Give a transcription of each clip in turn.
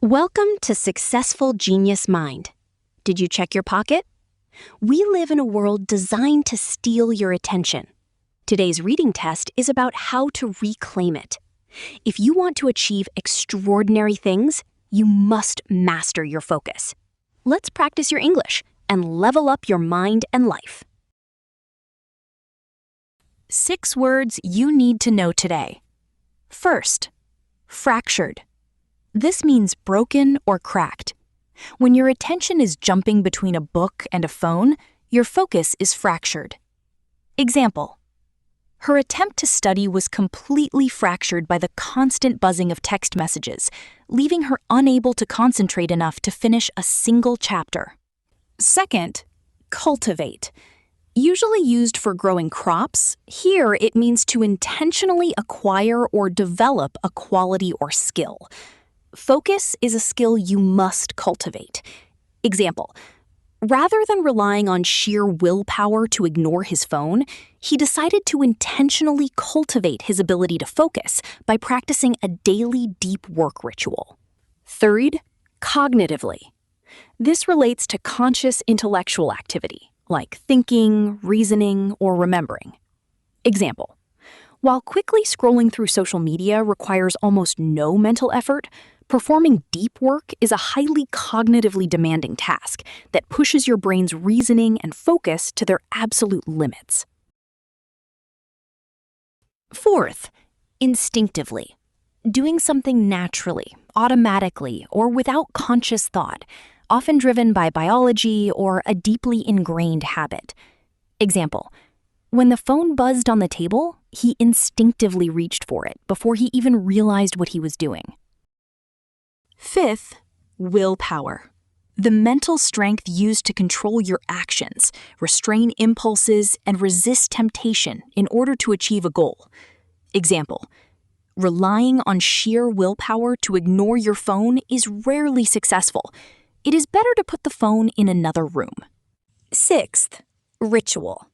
Welcome to Successful Genius Mind. Did you check your pocket? We live in a world designed to steal your attention. Today's reading test is about how to reclaim it. If you want to achieve extraordinary things, you must master your focus. Let's practice your English and level up your mind and life. 6 words you need to know today. First, fractured. This means broken or cracked. When your attention is jumping between a book and a phone, your focus is fractured. Example: her attempt to study was completely fractured by the constant buzzing of text messages, leaving her unable to concentrate enough to finish a single chapter. Second, cultivate. Usually used for growing crops, here it means to intentionally acquire or develop a quality or skill. Focus is a skill you must cultivate. Example: rather than relying on sheer willpower to ignore his phone, he decided to intentionally cultivate his ability to focus by practicing a daily deep work ritual. Third, cognitively. This relates to conscious intellectual activity, like thinking, reasoning, or remembering. Example: while quickly scrolling through social media requires almost no mental effort, performing deep work is a highly cognitively demanding task that pushes your brain's reasoning and focus to their absolute limits. Fourth, instinctively. Doing something naturally, automatically, or without conscious thought, often driven by biology or a deeply ingrained habit. Example: when the phone buzzed on the table, he instinctively reached for it before he even realized what he was doing. Fifth, willpower. The mental strength used to control your actions, restrain impulses, and resist temptation in order to achieve a goal. Example: relying on sheer willpower to ignore your phone is rarely successful. It is better to put the phone in another room. Sixth, ritual.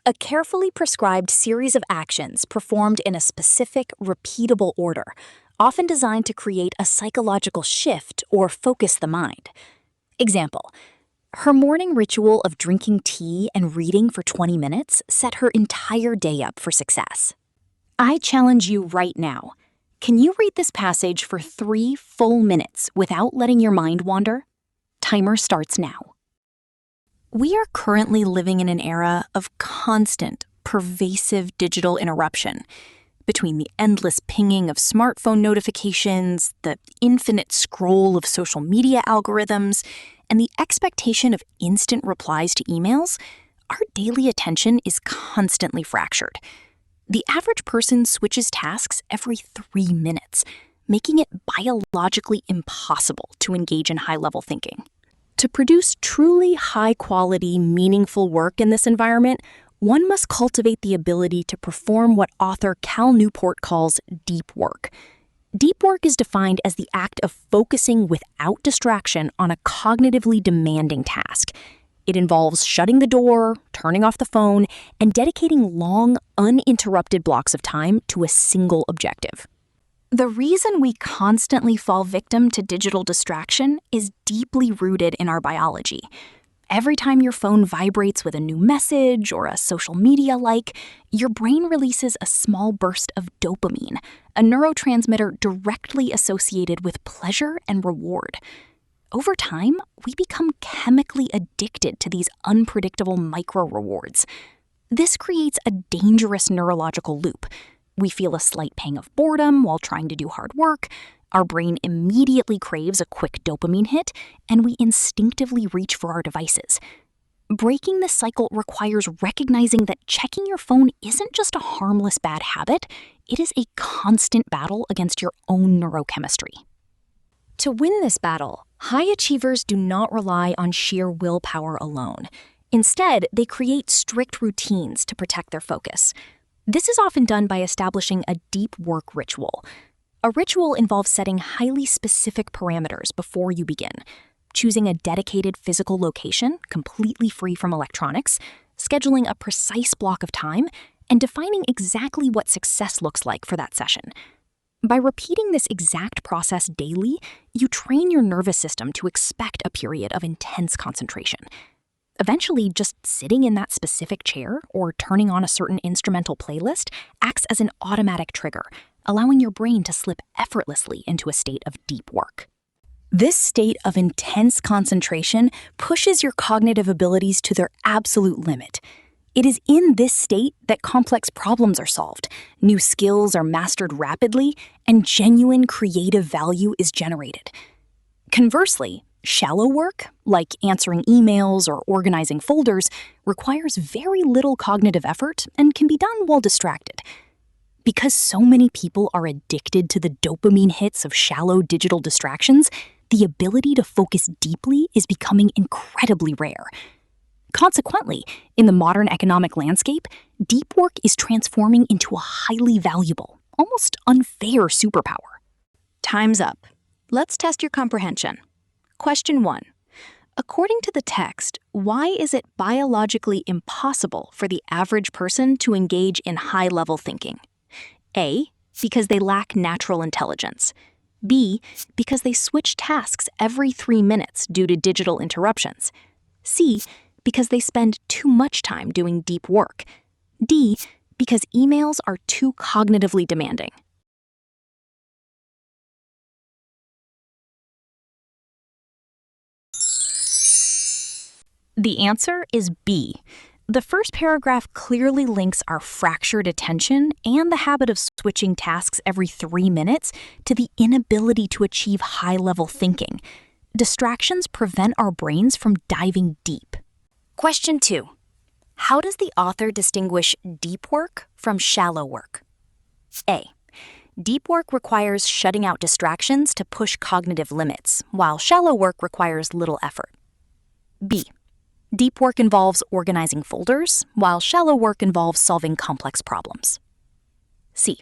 A carefully prescribed series of actions performed in a specific, repeatable order, often designed to create a psychological shift or focus the mind. Example: her morning ritual of drinking tea and reading for 20 minutes set her entire day up for success. I challenge you right now. Can you read this passage for 3 full minutes without letting your mind wander? Timer starts now. We are currently living in an era of constant, pervasive digital interruption. Between the endless pinging of smartphone notifications, the infinite scroll of social media algorithms, and the expectation of instant replies to emails, our daily attention is constantly fractured. The average person switches tasks every 3 minutes, making it biologically impossible to engage in high-level thinking. To produce truly high-quality, meaningful work in this environment, one must cultivate the ability to perform what author Cal Newport calls deep work. Deep work is defined as the act of focusing without distraction on a cognitively demanding task. It involves shutting the door, turning off the phone, and dedicating long, uninterrupted blocks of time to a single objective. The reason we constantly fall victim to digital distraction is deeply rooted in our biology. Every time your phone vibrates with a new message or a social media like, your brain releases a small burst of dopamine, a neurotransmitter directly associated with pleasure and reward. Over time, we become chemically addicted to these unpredictable micro-rewards. This creates a dangerous neurological loop. We feel a slight pang of boredom while trying to do hard work. Our brain immediately craves a quick dopamine hit, and we instinctively reach for our devices. Breaking this cycle requires recognizing that checking your phone isn't just a harmless bad habit, it is a constant battle against your own neurochemistry. To win this battle, high achievers do not rely on sheer willpower alone. Instead, they create strict routines to protect their focus. This is often done by establishing a deep work ritual. A ritual involves setting highly specific parameters before you begin, choosing a dedicated physical location completely free from electronics, scheduling a precise block of time, and defining exactly what success looks like for that session. By repeating this exact process daily, you train your nervous system to expect a period of intense concentration. Eventually, just sitting in that specific chair or turning on a certain instrumental playlist acts as an automatic trigger, allowing your brain to slip effortlessly into a state of deep work. This state of intense concentration pushes your cognitive abilities to their absolute limit. It is in this state that complex problems are solved, new skills are mastered rapidly, and genuine creative value is generated. Conversely, shallow work, like answering emails or organizing folders, requires very little cognitive effort and can be done while distracted. Because so many people are addicted to the dopamine hits of shallow digital distractions, the ability to focus deeply is becoming incredibly rare. Consequently, in the modern economic landscape, deep work is transforming into a highly valuable, almost unfair superpower. Time's up. Let's test your comprehension. Question 1. According to the text, why is it biologically impossible for the average person to engage in high-level thinking? A. Because they lack natural intelligence. B. Because they switch tasks every 3 minutes due to digital interruptions. C. Because they spend too much time doing deep work. D. Because emails are too cognitively demanding. The answer is B. The first paragraph clearly links our fractured attention and the habit of switching tasks every 3 minutes to the inability to achieve high-level thinking. Distractions prevent our brains from diving deep. Question 2. How does the author distinguish deep work from shallow work? A. Deep work requires shutting out distractions to push cognitive limits, while shallow work requires little effort. B. Deep work involves organizing folders, while shallow work involves solving complex problems. C.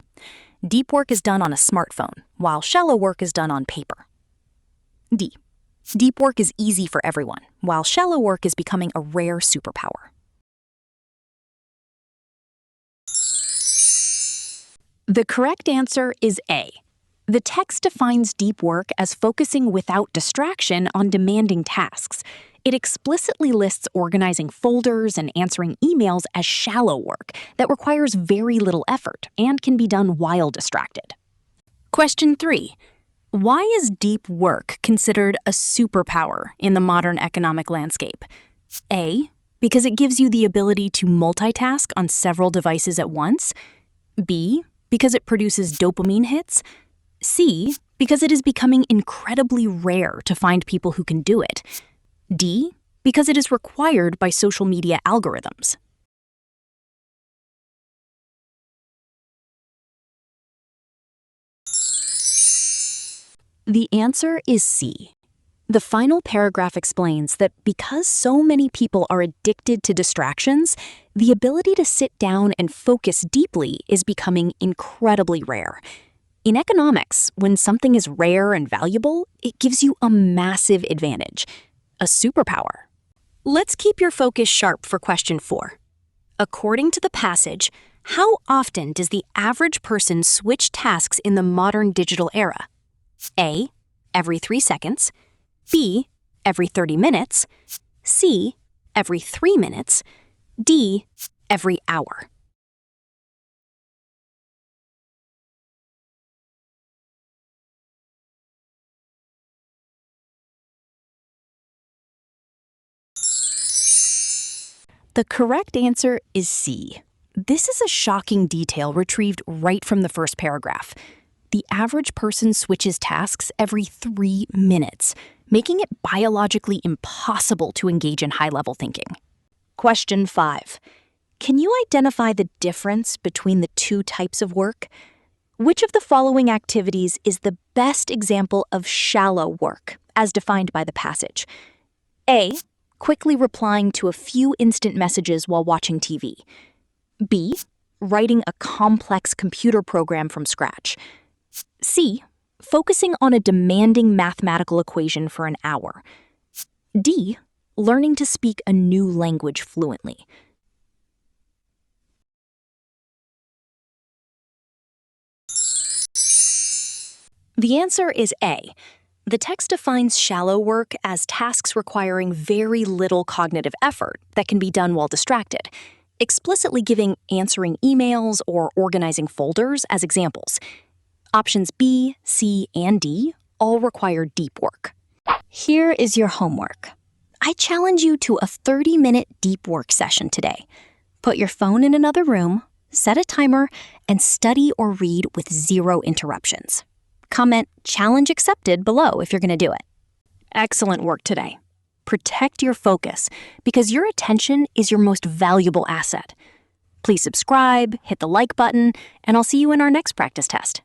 Deep work is done on a smartphone, while shallow work is done on paper. D. Deep work is easy for everyone, while shallow work is becoming a rare superpower. The correct answer is A. The text defines deep work as focusing without distraction on demanding tasks. It explicitly lists organizing folders and answering emails as shallow work that requires very little effort and can be done while distracted. Question 3. Why is deep work considered a superpower in the modern economic landscape? A. Because it gives you the ability to multitask on several devices at once. B. Because it produces dopamine hits. C. Because it is becoming incredibly rare to find people who can do it. D. Because it is required by social media algorithms. The answer is C. The final paragraph explains that because so many people are addicted to distractions, the ability to sit down and focus deeply is becoming incredibly rare. In economics, when something is rare and valuable, it gives you a massive advantage, a superpower. Let's keep your focus sharp for question 4. According to the passage, how often does the average person switch tasks in the modern digital era? A. Every 3 seconds. B. Every 30 minutes. C. Every 3 minutes. D. Every hour. The correct answer is C. This is a shocking detail retrieved right from the first paragraph. The average person switches tasks every 3 minutes, making it biologically impossible to engage in high-level thinking. Question 5. Can you identify the difference between the two types of work? Which of the following activities is the best example of shallow work, as defined by the passage? A. Quickly replying to a few instant messages while watching TV. B. Writing a complex computer program from scratch. C. Focusing on a demanding mathematical equation for an hour. D. Learning to speak a new language fluently. The answer is A. The text defines shallow work as tasks requiring very little cognitive effort that can be done while distracted, explicitly giving answering emails or organizing folders as examples. Options B, C, and D all require deep work. Here is your homework. I challenge you to a 30-minute deep work session today. Put your phone in another room, set a timer, and study or read with 0 interruptions. Comment "challenge accepted" below if you're going to do it. Excellent work today. Protect your focus because your attention is your most valuable asset. Please subscribe, hit the like button, and I'll see you in our next practice test.